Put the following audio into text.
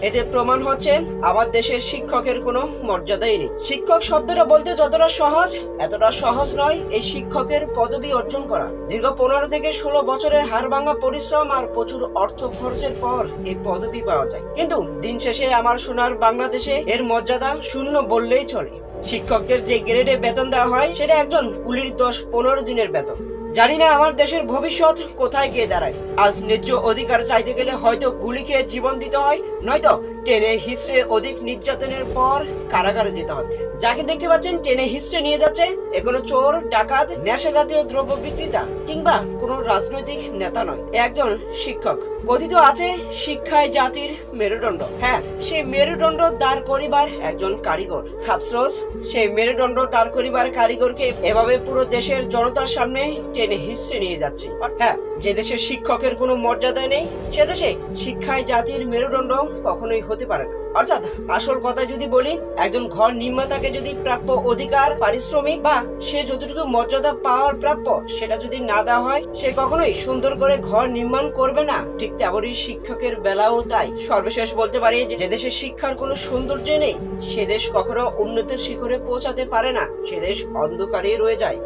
এতে প্রমাণ হচ্ছে আমার দেশের শিক্ষকের কোনো মর্যাদাই নেই। শিক্ষক শব্দটা বলতে যতটা সহজ, এতটা সহজ নয় এই শিক্ষকের পদবি অর্জন করা। দীর্ঘ 15 থেকে 16 বছরের হাড়ভাঙা পরিশ্রম আর প্রচুর অর্থ খরচের পর এই পদবি পাওয়া যায়। কিন্তু দিন শেষে আমার সোনার বাংলাদেশে এর মর্যাদা শূন্য বললেই চলে। শিক্ষকদের যে গ্রেডে বেতন দেওয়া হয় সেটা একজন কুলির 10-15 দিনের বেতন। জানি না আমার দেশের ভবিষ্যৎ কোথায় গিয়ে দাঁড়ায়। আজ ন্যায্য অধিকার চাইতে গেলে হয়তো গুলি খেয়ে জীবন দিতে হয়, নয়তো টেনে হিস্ট্রে অধিক নির্যাতনের পর কারাগারে যেতে হয়। যাকে দেখতে পাচ্ছেন টেনে হিস্ট্রে নিয়ে যাচ্ছে, এ কোনো চোর, ডাকাত, নেশা জাতীয় দ্রব্য বিক্রেতা কিংবা কোনো রাজনৈতিক নেতা নয়, একজন শিক্ষক। কথিত আছে শিক্ষায় জাতির মেরুদণ্ড। হ্যাঁ, সেই মেরুদণ্ড দাঁড় করিবার একজন কারিগর। আফসোস, সেই মেরুদণ্ড দাঁড় করিবার কারিগরকে এভাবে পুরো দেশের জনতার সামনে টেনে হিস্ট্রে নিয়ে যাচ্ছে। হ্যাঁ, যে দেশের শিক্ষকের কোনো মর্যাদা নেই, সে দেশে শিক্ষায় জাতির মেরুদণ্ড কখনোই হতে পারে না। অর্থাৎ আসল কথা যদি বলি, একজন ঘর নির্মাতাকে যদি প্রাপ্য অধিকার, পারিশ্রমিক বা সে যতটুকু মর্যাদা পাওয়ার প্রাপ্য সেটা যদি না দেওয়া হয়, সে কখনোই সুন্দর করে ঘর নির্মাণ করবে না। ঠিক তেমনই শিক্ষকের বেলাও তাই। সর্বশেষ বলতে পারি, যে দেশে শিক্ষার কোনো সৌন্দর্য নেই, সে দেশ কখনো উন্নতির শিখরে পৌঁছাতে পারে না, সে দেশ অন্ধকারেই রয়ে যায়।